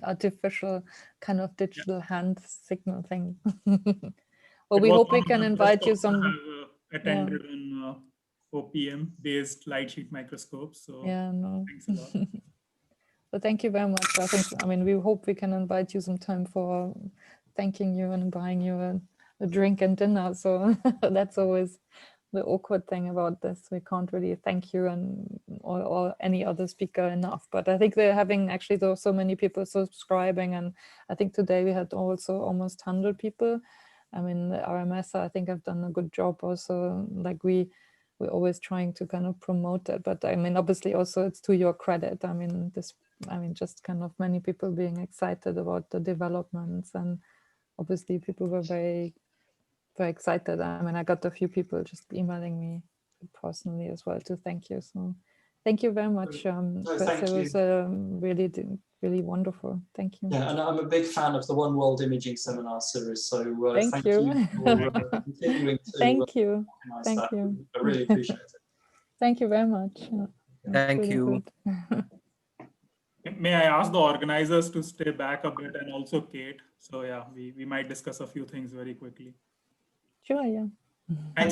artificial kind of digital hand signal thing. Well, we hope we can invite you some. Attended on OPM based light sheet microscopes. So thanks a lot. So thank you very much. I mean, we hope we can invite you some time for thanking you and buying you a drink and dinner. So that's always the awkward thing about this. We can't really thank you or any other speaker enough. But I think they're having actually so many people subscribing, and I think today we had also almost 100 people. I mean, the RMS, I think I've done a good job also. Like we're always trying to kind of promote it, but I mean, obviously also it's to your credit. I mean, just kind of many people being excited about the developments, and obviously people were very, very excited. I mean, I got a few people just emailing me personally as well to thank you. So thank you very much, Chris. It was really, really wonderful. Thank you. Yeah, and I'm a big fan of the One World Imaging Seminar series. So thank you for continuing to thank you. I really appreciate it. Thank you very much. Thank you. May I ask the organizers to stay back a bit, and also Kate? So yeah, we might discuss a few things very quickly. Sure, yeah. Thanks.